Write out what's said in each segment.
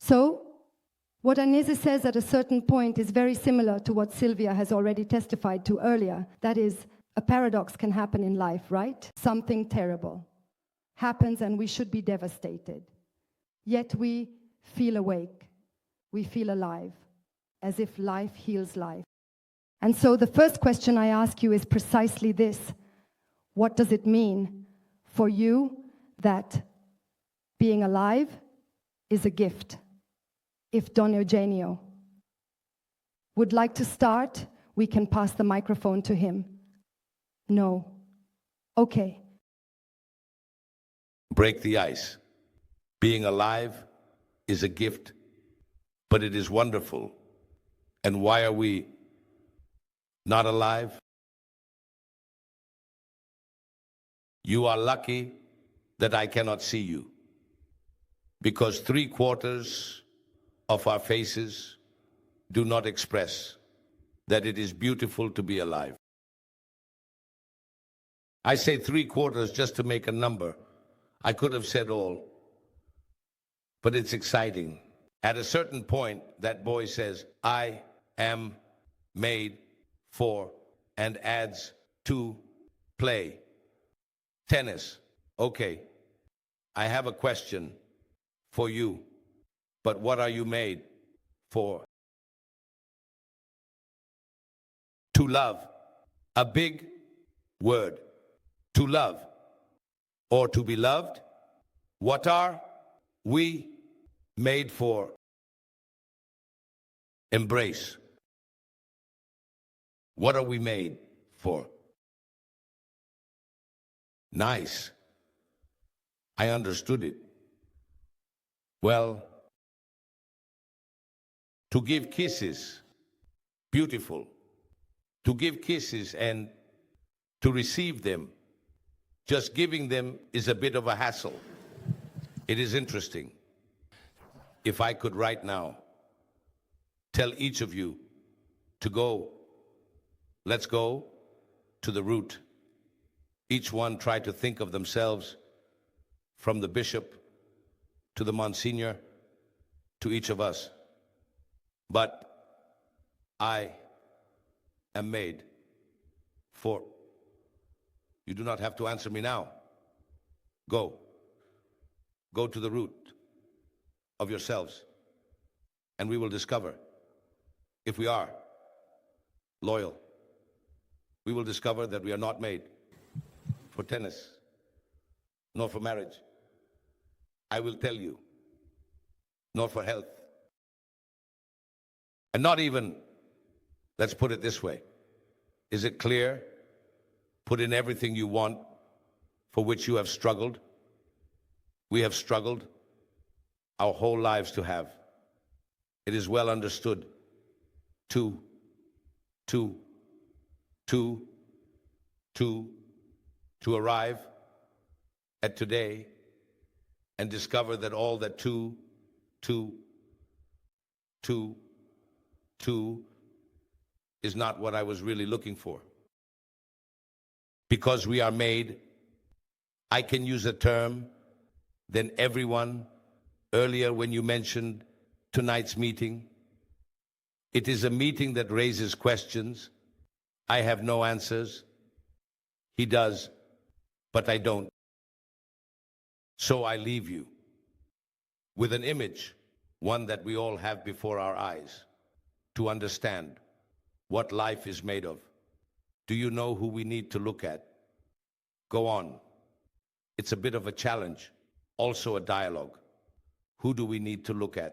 So, what Agnese says at a certain point is very similar to what Sylvia has already testified to earlier. That is, a paradox can happen in life, right? Something terrible happens and we should be devastated. Yet we feel awake, we feel alive, as if life heals life. And so the first question I ask you is precisely this. What does it mean for you that being alive is a gift? If Don Eugenio would like to start, we can pass the microphone to him. No. Okay. Break the ice. Being alive is a gift, but it is wonderful. And why are we not alive? You are lucky that I cannot see you, because 3/4 of our faces do not express that it is beautiful to be alive. I say 3/4 just to make a number. I could have said all, but it's exciting. At a certain point, that boy says, I am made for, and adds to play tennis. Okay, I have a question for you. But what are you made for? To love. A big word. To love. Or to be loved. What are we made for? Embrace. What are we made for? Nice. I understood it. Well, to give kisses, beautiful. To give kisses and to receive them, just giving them is a bit of a hassle. It is interesting. If I could right now tell each of you to go, let's go to the root. Each one try to think of themselves from the bishop to the Monsignor to each of us. But I am made for. You do not have to answer me now. Go. Go to the root of yourselves, and we will discover if we are loyal. We will discover that we are not made for tennis, nor for marriage. I will tell you, nor for health. And not even, let's put it this way. Is it clear? Put in everything you want for which you have struggled. We have struggled our whole lives to have. It is well understood to arrive at today and discover that all that two is not what I was really looking for. Because we are made, I can use a term than everyone. Earlier when you mentioned tonight's meeting, it is a meeting that raises questions. I have no answers. He does, but I don't. So I leave you with an image, one that we all have before our eyes, to understand what life is made of. Do you know who we need to look at? Go on. It's a bit of a challenge, also a dialogue. Who do we need to look at?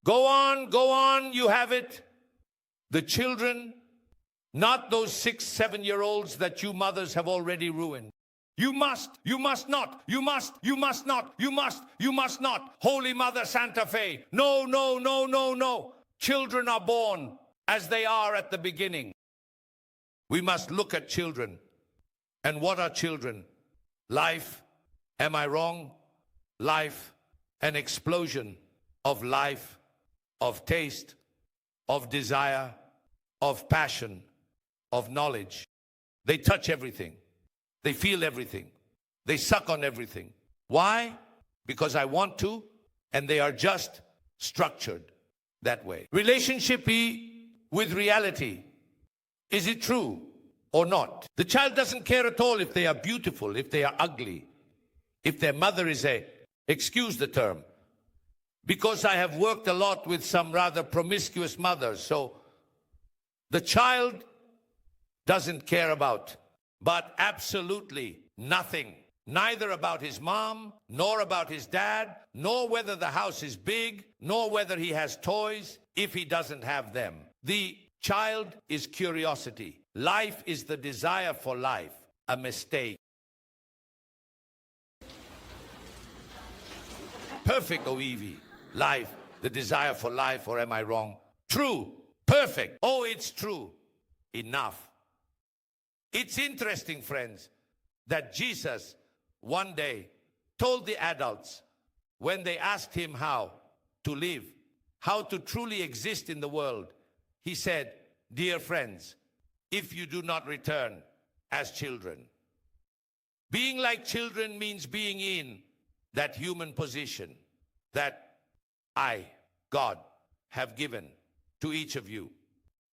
Go on, you have it. The children, not those 6, 7-year-olds that you mothers have already ruined. You must not. Holy Mother Santa Fe. No. Children are born as they are at the beginning. We must look at children. And what are children? Life. Am I wrong? Life. An explosion of life, of taste, of desire, of passion, of knowledge. They touch everything. They feel everything. They suck on everything. Why? Because I want to, and they are just structured that way. Relationship with reality. Is it true or not? The child doesn't care at all if they are beautiful, if they are ugly, if their mother is excuse the term, because I have worked a lot with some rather promiscuous mothers, so the child doesn't care about, but absolutely nothing. Neither about his mom, nor about his dad, nor whether the house is big, nor whether he has toys, if he doesn't have them. The child is curiosity. Life is the desire for life. A mistake. Perfect, O Evie. Life, the desire for life, or am I wrong? True. Perfect. Oh, it's true. Enough. It's interesting, friends, that Jesus one day told the adults, when they asked him how to live, how to truly exist in the world, he said, dear friends, if you do not return as children. Being like children means being in that human position that I, God, have given to each of you,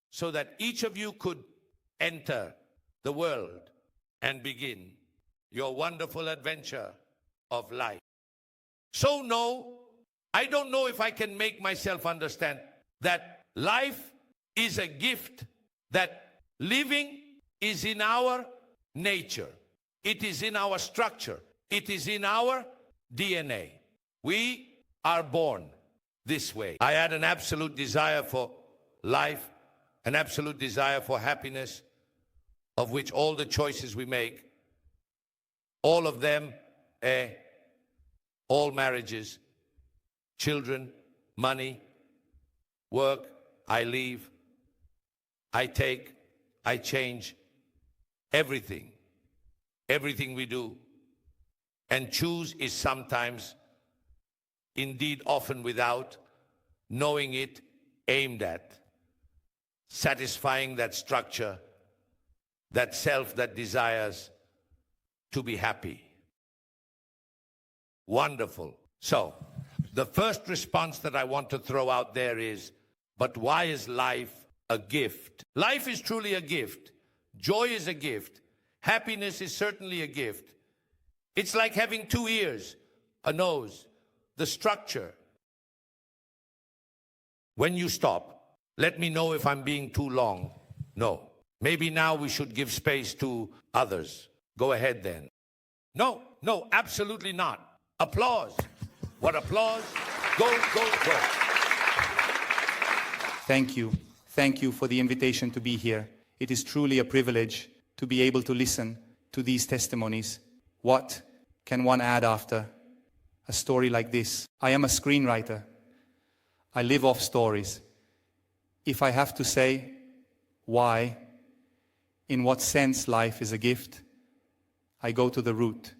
so that each of you could enter the world and begin your wonderful adventure of life. So no, I don't know if I can make myself understand that life is a gift, that living is in our nature. It is in our structure. It is in our DNA. We are born this way. I had an absolute desire for life, an absolute desire for happiness, of which all the choices we make, all of them, all marriages, children, money, work, I leave, I take, I change, everything we do. And choose is sometimes, indeed often without knowing it, aimed at satisfying that structure, that self that desires to be happy. Wonderful. So, the first response that I want to throw out there is, but why is life a gift? Life is truly a gift. Joy is a gift. Happiness is certainly a gift. It's like having 2 ears, a nose, the structure. When you stop, let me know if I'm being too long. No. Maybe now we should give space to others. Go ahead then. No, absolutely not. Applause. What applause? Go. Thank you. Thank you for the invitation to be here. It is truly a privilege to be able to listen to these testimonies. What can one add after a story like this? I am a screenwriter. I live off stories. If I have to say why, in what sense life is a gift, I go to the root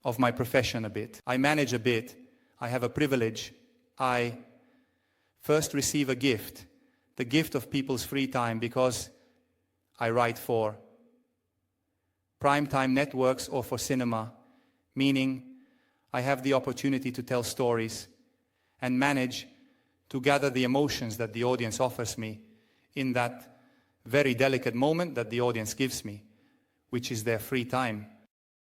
of my profession a bit. I manage a bit. I have a privilege. I first receive a gift, the gift of people's free time, because I write for primetime networks or for cinema, meaning I have the opportunity to tell stories and manage to gather the emotions that the audience offers me in that very delicate moment that the audience gives me, which is their free time.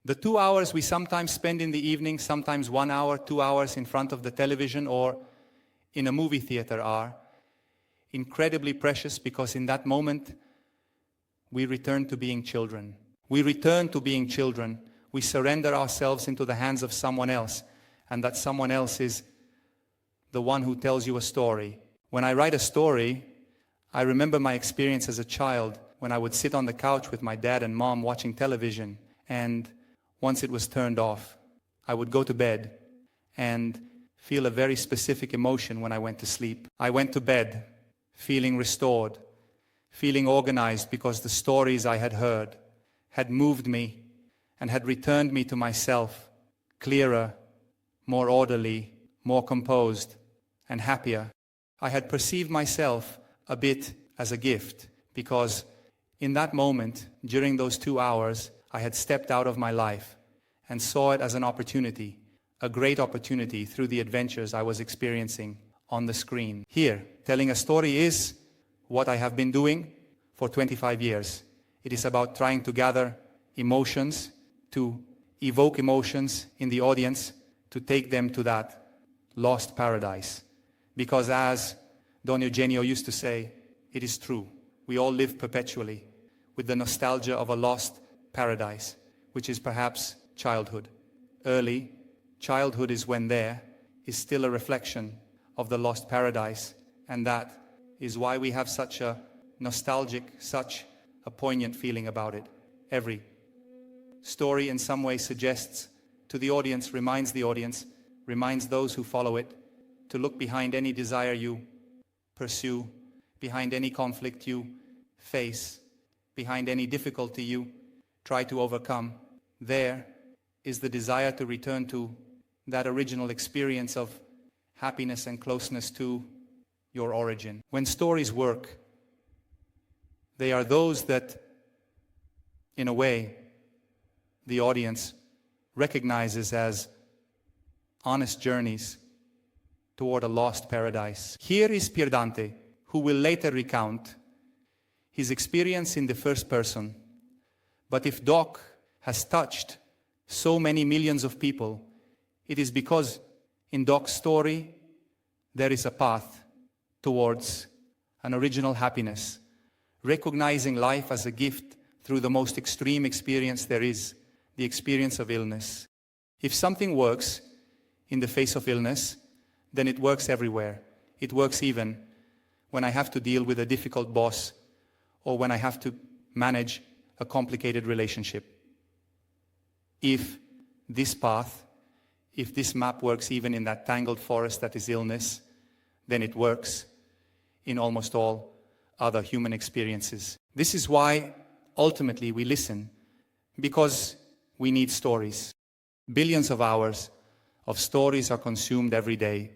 The 2 hours we sometimes spend in the evening, sometimes 1 hour, 2 hours in front of the television or in a movie theater are incredibly precious, because in that moment we return to being children. We return to being children. We surrender ourselves into the hands of someone else, and that someone else is the one who tells you a story. When I write a story, I remember my experience as a child when I would sit on the couch with my dad and mom watching television, and once it was turned off, I would go to bed and feel a very specific emotion when I went to sleep. I went to bed feeling restored, feeling organized, because the stories I had heard had moved me and had returned me to myself, clearer, more orderly, more composed, and happier. I had perceived myself a bit as a gift, because in that moment, during those 2 hours, I had stepped out of my life and saw it as an opportunity, a great opportunity through the adventures I was experiencing on the screen. Here, telling a story is what I have been doing for 25 years. It is about trying to gather emotions, to evoke emotions in the audience, to take them to that lost paradise. Because as Don Eugenio used to say, it is true. We all live perpetually with the nostalgia of a lost paradise, which is perhaps childhood. Early childhood is when there is still a reflection of the lost paradise, and that is why we have such a nostalgic, such a poignant feeling about it. Every story in some way suggests to the audience, reminds those who follow it, to look behind any desire you pursue, behind any conflict you face, behind any difficulty you try to overcome. There is the desire to return to that original experience of happiness and closeness to your origin. When stories work, they are those that, in a way, the audience recognizes as honest journeys toward a lost paradise. Here is Pierdante, who will later recount his experience in the first person. But if Doc has touched so many millions of people, it is because in Doc's story there is a path towards an original happiness, recognizing life as a gift through the most extreme experience there is, the experience of illness. If something works in the face of illness, then it works everywhere. It works even when I have to deal with a difficult boss or when I have to manage a complicated relationship. If this path, if this map works even in that tangled forest that is illness, then it works in almost all other human experiences. This is why ultimately we listen, because we need stories. Billions of hours of stories are consumed every day.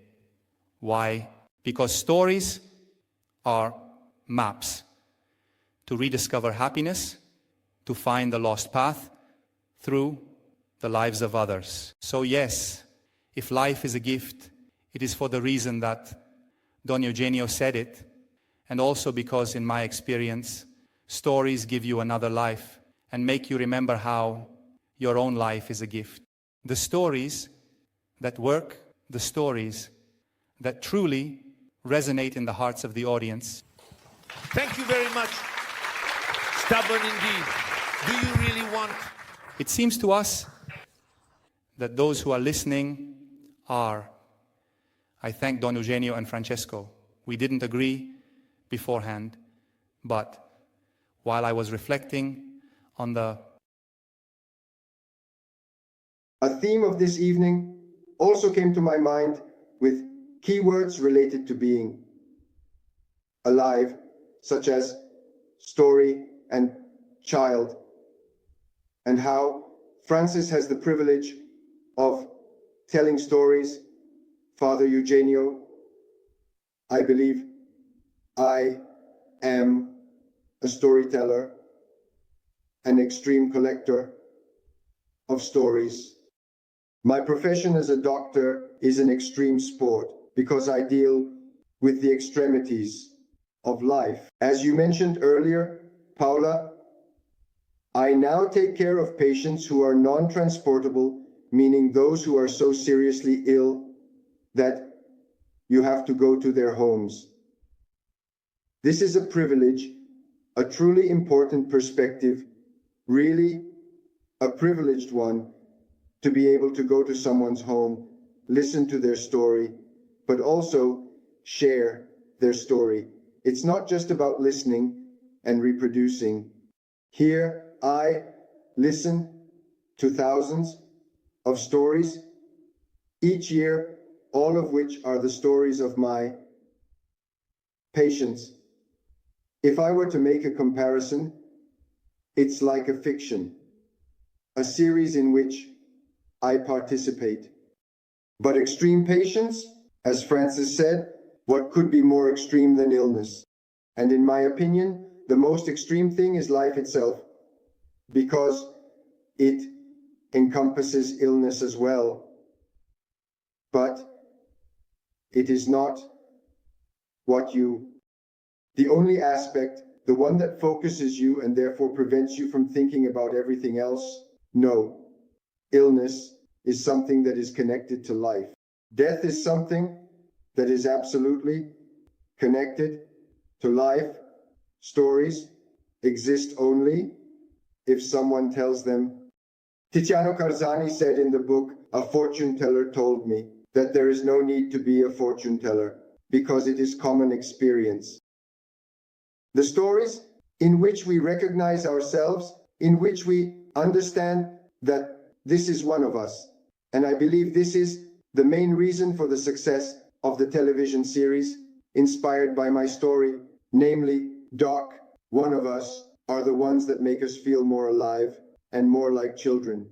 Why? Because stories are maps to rediscover happiness, to find the lost path through the lives of others. So yes, if life is a gift, it is for the reason that Don Eugenio said it, and also because in my experience, stories give you another life and make you remember how your own life is a gift. The stories that work, the stories that truly resonate in the hearts of the audience. Thank you very much. Stubborn indeed. Do you really want? It seems to us that those who are listening are. I thank Don Eugenio and Francesco. We didn't agree beforehand, but while I was reflecting on the theme of this evening also came to my mind with keywords related to being alive, such as story and child, and how Francis has the privilege of telling stories. Father Eugenio, I believe I am a storyteller, an extreme collector of stories. My profession as a doctor is an extreme sport because I deal with the extremities of life. As you mentioned earlier, Paula, I now take care of patients who are non-transportable, meaning those who are so seriously ill that you have to go to their homes. This is a privilege, a truly important perspective, really a privileged one, to be able to go to someone's home, listen to their story, but also share their story. It's not just about listening and reproducing. Here, I listen to thousands of stories each year, all of which are the stories of my patients. If I were to make a comparison, it's like a fiction, a series in which I participate. But extreme patients, as Francis said, what could be more extreme than illness? And in my opinion, the most extreme thing is life itself, because it encompasses illness as well. but it is not the only aspect, the one that focuses you and therefore prevents you from thinking about everything else. No, illness is something that is connected to life. Death is something that is absolutely connected to life. Stories exist only if someone tells them. Tiziano Carzani said in the book, "A fortune teller told me," that there is no need to be a fortune teller because it is common experience. The stories in which we recognize ourselves, in which we understand that this is one of us. And I believe this is the main reason for the success of the television series inspired by my story, namely, Doc, one of us, are the ones that make us feel more alive and more like children.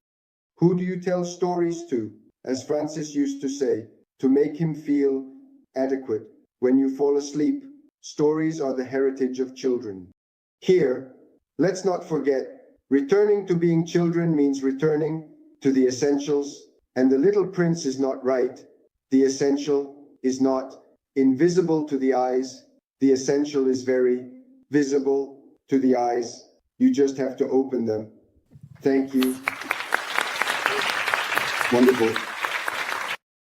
Who do you tell stories to? As Francis used to say, to make him feel adequate. When you fall asleep, stories are the heritage of children. Here, let's not forget, returning to being children means returning to the essentials, and the little prince is not right. The essential is not invisible to the eyes. The essential is very visible to the eyes. You just have to open them. Thank you. Wonderful.